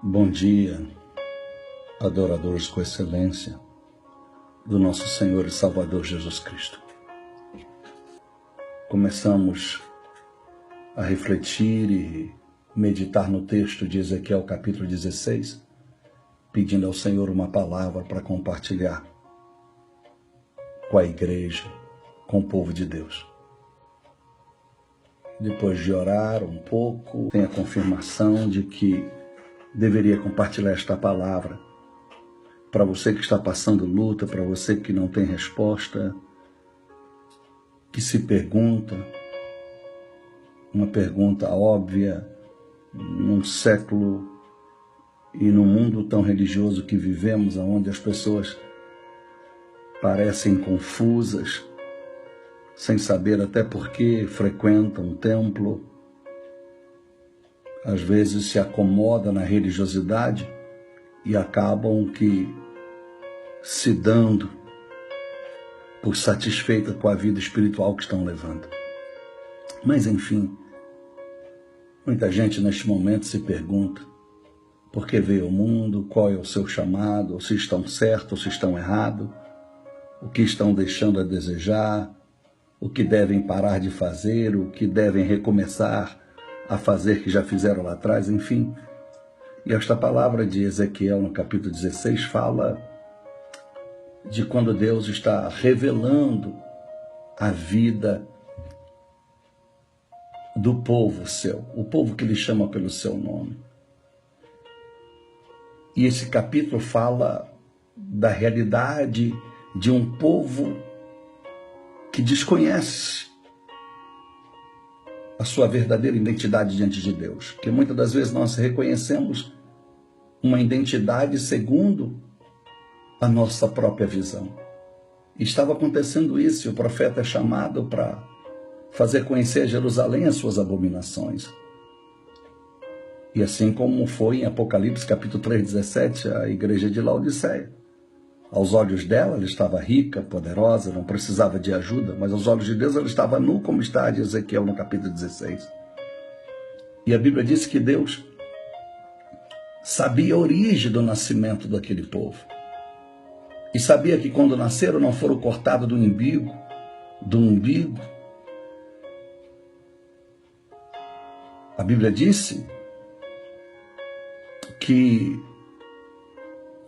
Bom dia, adoradores com excelência do nosso Senhor e Salvador Jesus Cristo. Começamos a refletir e meditar no texto de Ezequiel capítulo 16, pedindo ao Senhor uma palavra para compartilhar com a igreja, com o povo de Deus. Depois de orar um pouco, tem a confirmação de que deveria compartilhar esta palavra para você que está passando luta, para você que não tem resposta, que se pergunta, uma pergunta óbvia, num século e num mundo tão religioso que vivemos, onde as pessoas parecem confusas, sem saber até por que frequentam o templo, às vezes se acomoda na religiosidade e acabam que se dando por satisfeita com a vida espiritual que estão levando. Mas enfim, muita gente neste momento se pergunta por que veio ao mundo, qual é o seu chamado, se estão certos ou se estão errados, o que estão deixando a desejar, o que devem parar de fazer, o que devem recomeçar a fazer que já fizeram lá atrás, enfim. E esta palavra de Ezequiel no capítulo 16 fala de quando Deus está revelando a vida do povo seu, o povo que ele chama pelo seu nome. E esse capítulo fala da realidade de um povo que desconhece a sua verdadeira identidade diante de Deus. Porque muitas das vezes nós reconhecemos uma identidade segundo a nossa própria visão. E estava acontecendo isso, e o profeta é chamado para fazer conhecer a Jerusalém as suas abominações. E assim como foi em Apocalipse capítulo 3:17, a igreja de Laodiceia. Aos olhos dela, ela estava rica, poderosa, não precisava de ajuda, mas aos olhos de Deus ela estava nu, como está de Ezequiel no capítulo 16. E a Bíblia diz que Deus sabia a origem do nascimento daquele povo. E sabia que quando nasceram não foram cortados do umbigo. A Bíblia disse que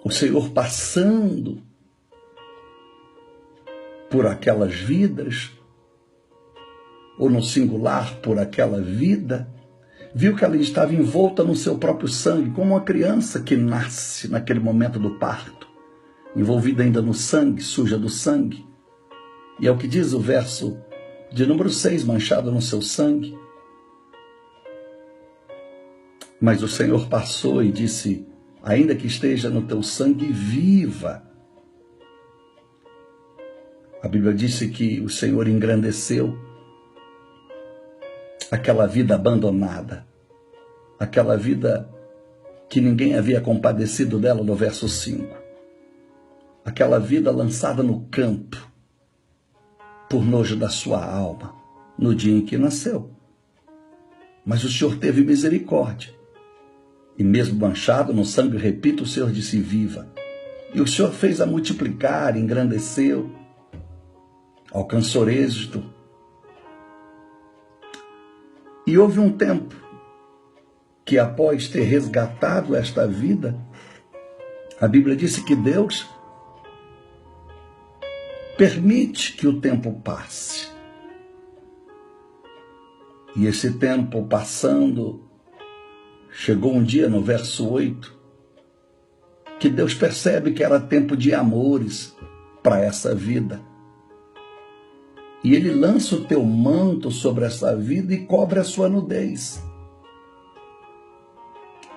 o Senhor, passando por aquelas vidas, ou no singular por aquela vida, viu que ela estava envolta no seu próprio sangue, como uma criança que nasce naquele momento do parto, envolvida ainda no sangue, suja do sangue. E é o que diz o verso de número 6, manchado no seu sangue. Mas o Senhor passou e disse: ainda que esteja no teu sangue, viva. A Bíblia disse que o Senhor engrandeceu aquela vida abandonada, aquela vida que ninguém havia compadecido dela, no verso 5. Aquela vida lançada no campo, por nojo da sua alma, no dia em que nasceu. Mas o Senhor teve misericórdia. E mesmo manchado no sangue, repito, o Senhor disse: viva. E o Senhor fez a multiplicar, engrandeceu, alcançou êxito. E houve um tempo que, após ter resgatado esta vida, a Bíblia disse que Deus permite que o tempo passe. E esse tempo passando, chegou um dia, no verso 8, que Deus percebe que era tempo de amores para essa vida. E Ele lança o teu manto sobre essa vida e cobre a sua nudez.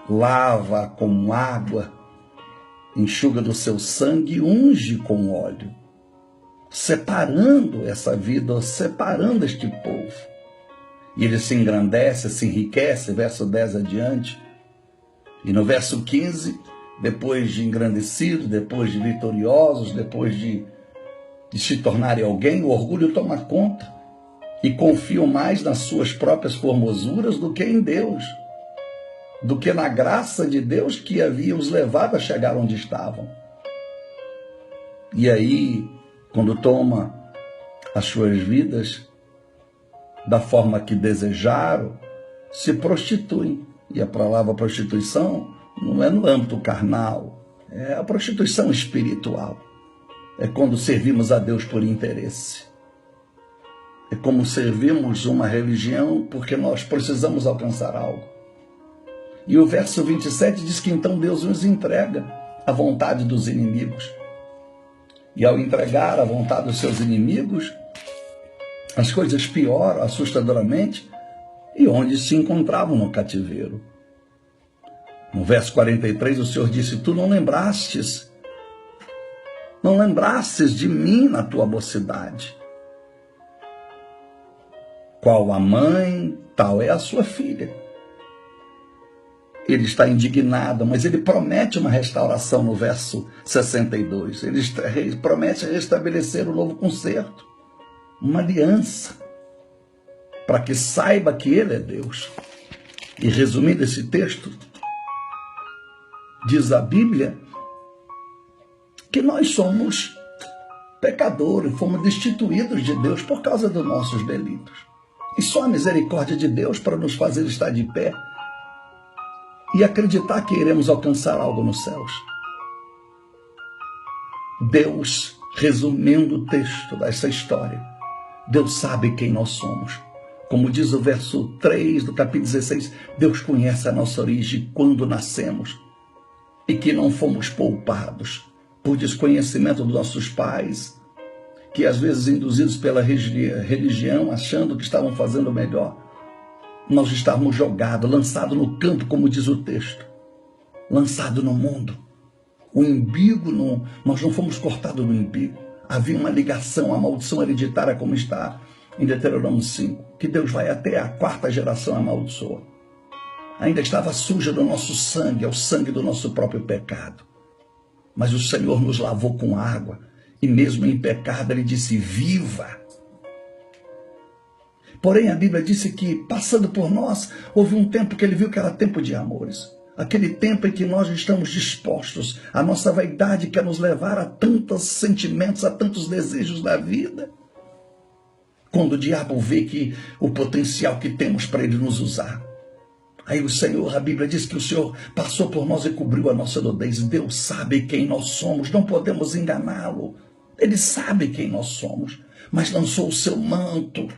Lava com água, enxuga do seu sangue e unge com óleo, separando essa vida, separando este povo. E ele se engrandece, se enriquece, verso 10 adiante. E no verso 15, depois de engrandecidos, depois de vitoriosos, depois de se tornarem alguém, o orgulho toma conta e confiam mais nas suas próprias formosuras do que em Deus. do que na graça de Deus que havia os levado a chegar onde estavam. E aí, quando toma as suas vidas da forma que desejaram, se prostituem. E a palavra prostituição não é no âmbito carnal, é a prostituição espiritual. É quando servimos a Deus por interesse. É como servimos uma religião porque nós precisamos alcançar algo. E o verso 27 diz que então Deus nos entrega a vontade dos inimigos. E ao entregar a vontade dos seus inimigos, as coisas pioram assustadoramente e onde se encontravam no cativeiro. No verso 43, o Senhor disse: tu não lembrastes de mim na tua mocidade. Qual a mãe, tal é a sua filha. Ele está indignado, mas ele promete uma restauração no verso 62. Ele promete restabelecer um novo concerto, uma aliança, para que saiba que ele é Deus. E resumindo esse texto, diz a Bíblia que nós somos pecadores, fomos destituídos de Deus por causa dos nossos delitos. E só a misericórdia de Deus para nos fazer estar de pé e acreditar que iremos alcançar algo nos céus. Deus, resumindo o texto dessa história, Deus sabe quem nós somos. Como diz o verso 3 do capítulo 16, Deus conhece a nossa origem quando nascemos e que não fomos poupados por desconhecimento dos nossos pais, que às vezes induzidos pela religião, achando que estavam fazendo melhor, nós estávamos jogados, lançados no campo, como diz o texto, lançados no mundo. O umbigo, nós não fomos cortados no umbigo. Havia uma ligação, a maldição hereditária, como está em Deuteronômio 5, que Deus vai até a 4ª geração amaldiçoa. Ainda estava suja do nosso sangue, é o sangue do nosso próprio pecado. Mas o Senhor nos lavou com água, e mesmo em pecado ele disse: viva. Porém, a Bíblia disse que, passando por nós, houve um tempo que ele viu que era tempo de amores. Aquele tempo em que nós estamos dispostos, a nossa vaidade quer nos levar a tantos sentimentos, a tantos desejos da vida. Quando o diabo vê que o potencial que temos para ele nos usar. Aí o Senhor, a Bíblia diz que o Senhor passou por nós e cobriu a nossa nudez. Deus sabe quem nós somos, não podemos enganá-lo. Ele sabe quem nós somos, mas lançou o seu manto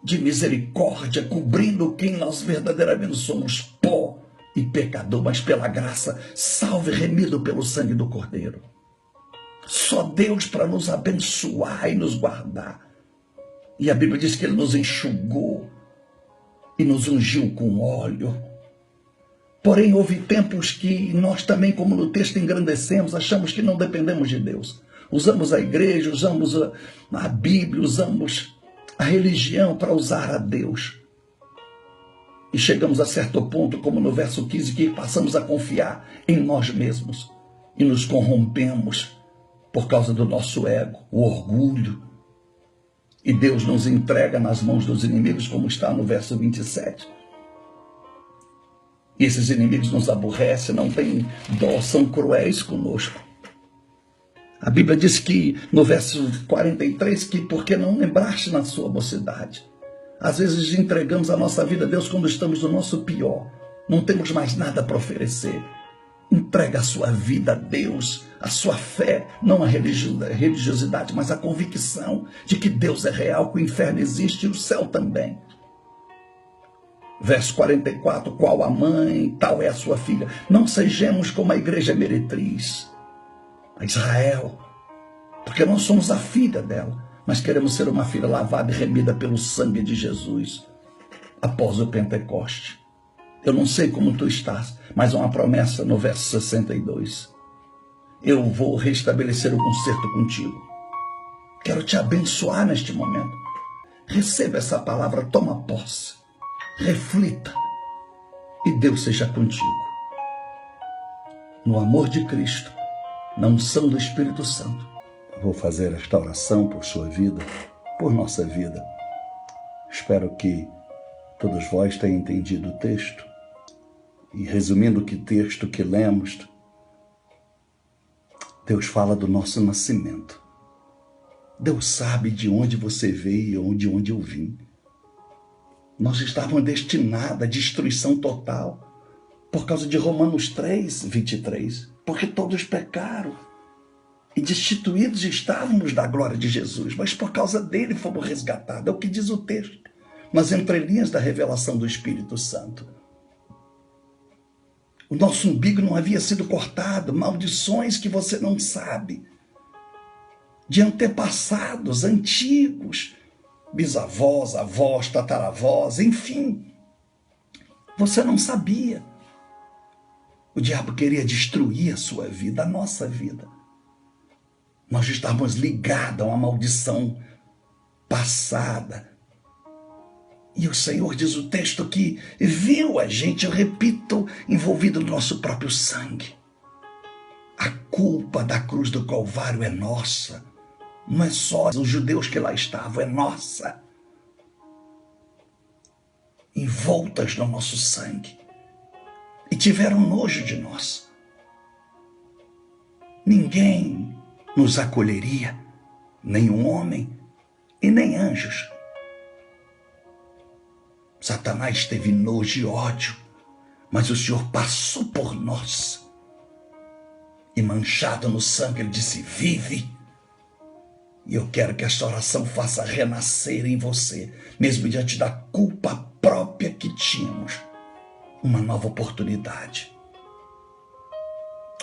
de misericórdia, cobrindo quem nós verdadeiramente somos, pó e pecador, mas pela graça, salvo e remido pelo sangue do Cordeiro. Só Deus para nos abençoar e nos guardar. E a Bíblia diz que ele nos enxugou e nos ungiu com óleo. Porém, houve tempos que nós também, como no texto, engrandecemos, achamos que não dependemos de Deus. Usamos a igreja, usamos a Bíblia, usamos a religião para usar a Deus. E chegamos a certo ponto, como no verso 15, que passamos a confiar em nós mesmos e nos corrompemos por causa do nosso ego, o orgulho. E Deus nos entrega nas mãos dos inimigos, como está no verso 27. E esses inimigos nos aborrecem, não têm dó, são cruéis conosco. A Bíblia diz que, no verso 43, que porque não lembraste na sua mocidade. Às vezes entregamos a nossa vida a Deus quando estamos no nosso pior. Não temos mais nada para oferecer. Entrega a sua vida a Deus, a sua fé, não a religiosidade, mas a convicção de que Deus é real, que o inferno existe e o céu também. Verso 44, qual a mãe, tal é a sua filha. Não sejamos como a igreja meretriz, a Israel, porque nós somos a filha dela, mas queremos ser uma filha lavada e remida pelo sangue de Jesus, após o Pentecoste. Eu não sei como tu estás, mas há uma promessa no verso 62. Eu vou restabelecer o concerto contigo. Quero te abençoar neste momento. Receba essa palavra, toma posse, reflita e Deus seja contigo. No amor de Cristo, na unção do Espírito Santo. Vou fazer esta oração por sua vida, por nossa vida. Espero que todos vós tenham entendido o texto E resumindo o texto que lemos, Deus fala do nosso nascimento. Deus sabe de onde você veio e de onde eu vim. Nós estávamos destinados à destruição total por causa de Romanos 3, 23. Porque todos pecaram e destituídos estávamos da glória de Jesus, mas por causa dele fomos resgatados. É o que diz o texto, nas entrelinhas da revelação do Espírito Santo. O nosso umbigo não havia sido cortado, maldições que você não sabe, de antepassados antigos, bisavós, avós, tataravós, enfim. Você não sabia. O diabo queria destruir a sua vida, a nossa vida. Nós estávamos ligados a uma maldição passada. E o Senhor diz o texto que viu a gente, eu repito, envolvido no nosso próprio sangue. A culpa da cruz do Calvário é nossa. Não é só os judeus que lá estavam, é nossa. Envoltas no nosso sangue. E tiveram nojo de nós. Ninguém nos acolheria, nem um homem e nem anjos. Satanás teve nojo e ódio, mas o Senhor passou por nós. E manchado no sangue, ele disse, vive. E eu quero que esta oração faça renascer em você, mesmo diante da culpa própria que tínhamos, uma nova oportunidade.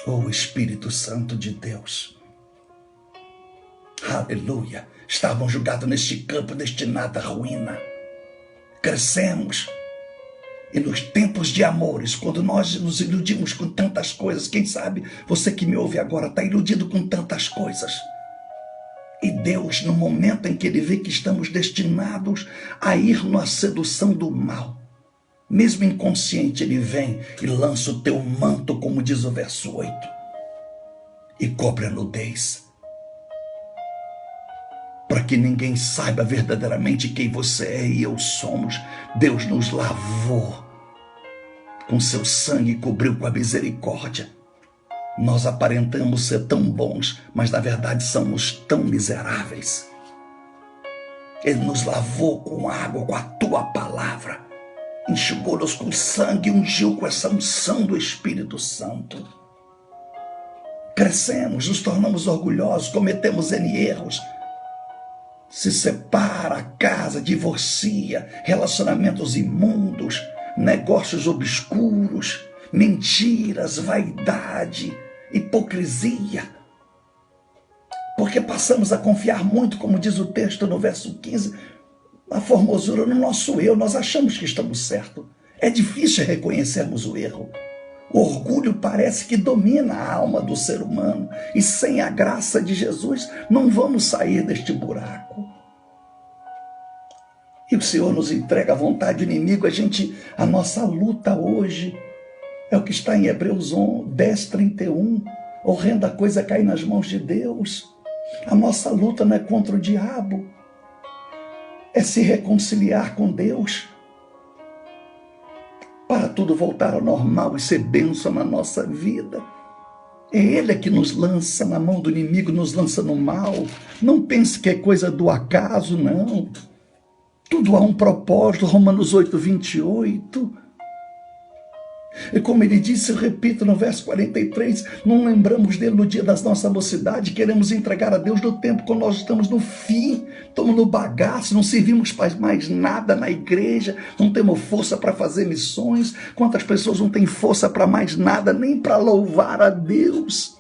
Oh, Espírito Santo de Deus. Aleluia. Estavam julgados neste campo destinado à ruína. Crescemos. E nos tempos de amores, quando nós nos iludimos com tantas coisas, quem sabe você que me ouve agora está iludido com tantas coisas. E Deus, no momento em que Ele vê que estamos destinados a ir na sedução do mal, mesmo inconsciente, Ele vem e lança o teu manto, como diz o verso 8, e cobre a nudez, para que ninguém saiba verdadeiramente quem você é e eu somos. Deus nos lavou com seu sangue e cobriu com a misericórdia. Nós aparentamos ser tão bons, mas na verdade somos tão miseráveis. Ele nos lavou com água, com a tua palavra, enxugou-nos com sangue e ungiu com essa unção do Espírito Santo. Crescemos, nos tornamos orgulhosos, cometemos erros. Se separa, casa, divorcia, relacionamentos imundos, negócios obscuros, mentiras, vaidade, hipocrisia. Porque passamos a confiar muito, como diz o texto no verso 15, a formosura no nosso eu. Nós achamos que estamos certos. É difícil reconhecermos o erro. O orgulho parece que domina a alma do ser humano. E sem a graça de Jesus, não vamos sair deste buraco. E o Senhor nos entrega a vontade do inimigo. A nossa luta hoje é o que está em Hebreus 10, 31. Horrenda coisa cair nas mãos de Deus. A nossa luta não é contra o diabo. É se reconciliar com Deus, para tudo voltar ao normal e ser bênção na nossa vida. É Ele que nos lança na mão do inimigo, nos lança no mal. Não pense que é coisa do acaso, não. Tudo há um propósito, Romanos 8, 28. E como ele disse, eu repito no verso 43, não lembramos dele no dia da nossa mocidade, queremos entregar a Deus no tempo quando nós estamos no fim, estamos no bagaço, não servimos para mais nada na igreja, não temos força para fazer missões. Quantas pessoas não têm força para mais nada, nem para louvar a Deus,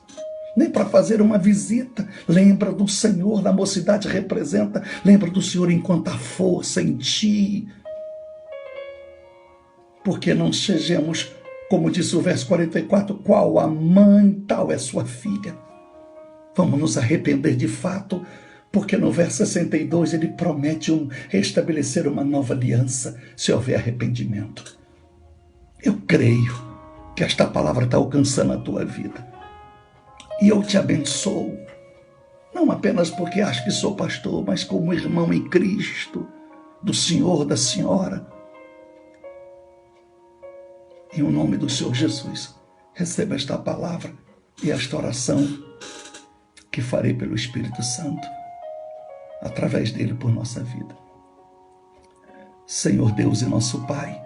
nem para fazer uma visita? Lembra do Senhor, na mocidade representa, lembra do Senhor enquanto há força em ti. Porque não sejamos, como diz o verso 44, qual a mãe, tal é sua filha. Vamos nos arrepender de fato, porque no verso 62 ele promete restabelecer uma nova aliança, se houver arrependimento. Eu creio que esta palavra está alcançando a tua vida. E eu te abençoo, não apenas porque acho que sou pastor, mas como irmão em Cristo, do Senhor, da Senhora. Em o nome do Senhor Jesus, receba esta palavra e esta oração que farei pelo Espírito Santo, através dele por nossa vida. Senhor Deus e nosso Pai,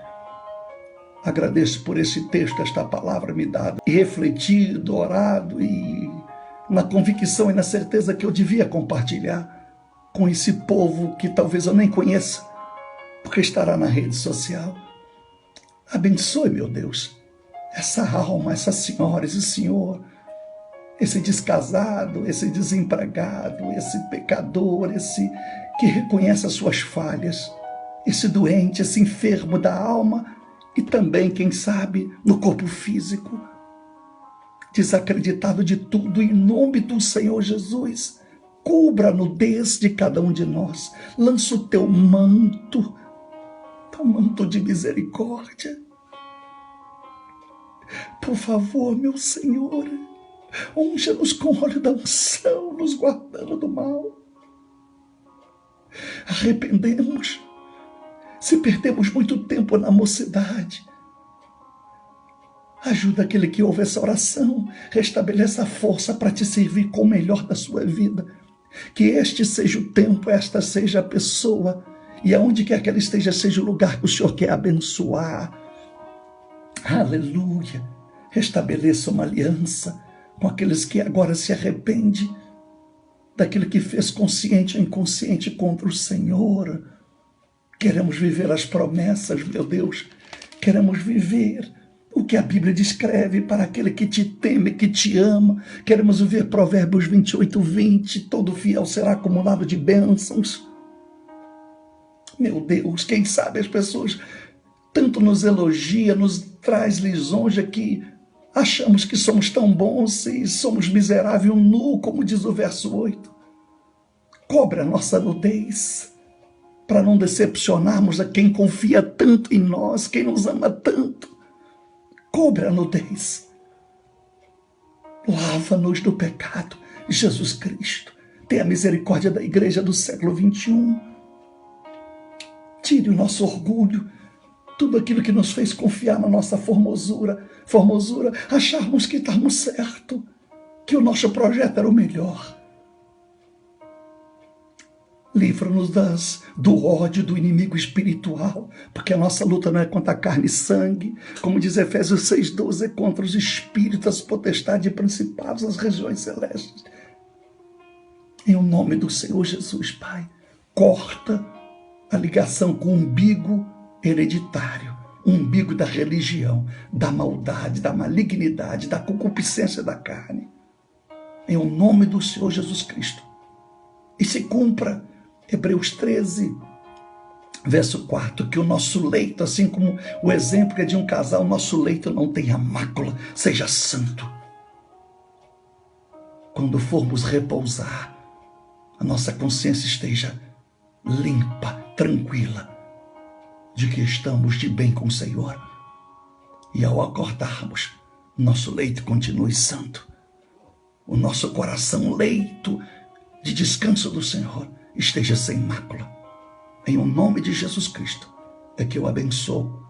agradeço por esse texto, esta palavra me dada, e refletido, orado, e na convicção e na certeza que eu devia compartilhar com esse povo que talvez eu nem conheça, porque estará na rede social. Abençoe, meu Deus, essa alma, essas senhoras e senhor, esse descasado, esse desempregado, esse pecador, esse que reconhece as suas falhas, esse doente, esse enfermo da alma e também, quem sabe, no corpo físico, desacreditado de tudo. Em nome do Senhor Jesus, cubra a nudez de cada um de nós, lança o teu manto de misericórdia. Por favor, meu Senhor, unja-nos com o óleo da unção, nos guardando do mal. Arrependemos se perdemos muito tempo na mocidade. Ajuda aquele que ouve essa oração, restabeleça a força para te servir com o melhor da sua vida. Que este seja o tempo, esta seja a pessoa, e aonde quer que ela esteja, seja o lugar que o Senhor quer abençoar. Aleluia! Restabeleça uma aliança com aqueles que agora se arrependem daquilo que fez consciente ou inconsciente contra o Senhor. Queremos viver as promessas, meu Deus. Queremos viver o que a Bíblia descreve para aquele que te teme, que te ama. Queremos viver Provérbios 28:20. Todo fiel será acumulado de bênçãos. Meu Deus, quem sabe as pessoas tanto nos elogiam, nos traz lisonja que achamos que somos tão bons e somos miserável nu, como diz o verso 8. Cobre a nossa nudez, para não decepcionarmos a quem confia tanto em nós, quem nos ama tanto. Cobre a nudez. Lava-nos do pecado, Jesus Cristo. Tenha misericórdia da igreja do século 21. Tire o nosso orgulho, tudo aquilo que nos fez confiar na nossa formosura, acharmos que estamos certo, que o nosso projeto era o melhor. Livra-nos do ódio do inimigo espiritual, porque a nossa luta não é contra a carne e sangue, como diz Efésios 6:12, é contra os espíritos, as potestades e principados, as regiões celestes. Em o nome do Senhor Jesus, Pai, corta a ligação com o umbigo hereditário, o umbigo da religião, da maldade, da malignidade, da concupiscência da carne. Em o nome do Senhor Jesus Cristo. E se cumpra Hebreus 13, verso 4, que o nosso leito, assim como o exemplo que é de um casal, o nosso leito não tenha mácula, seja santo. Quando formos repousar, a nossa consciência esteja limpa, tranquila, de que estamos de bem com o Senhor. E ao acordarmos, nosso leito continue santo. O nosso coração, leito de descanso do Senhor, esteja sem mácula. Em o nome de Jesus Cristo é que eu abençoo,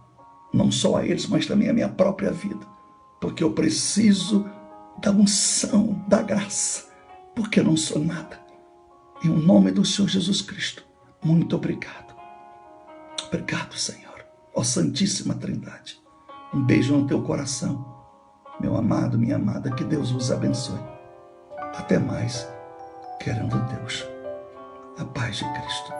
não só a eles, mas também a minha própria vida, porque eu preciso da unção, da graça, porque eu não sou nada. Em o nome do Senhor Jesus Cristo, muito obrigado. Obrigado, Senhor, ó Santíssima Trindade. Um beijo no teu coração, meu amado, minha amada, que Deus vos abençoe. Até mais, querendo Deus. A paz de Cristo.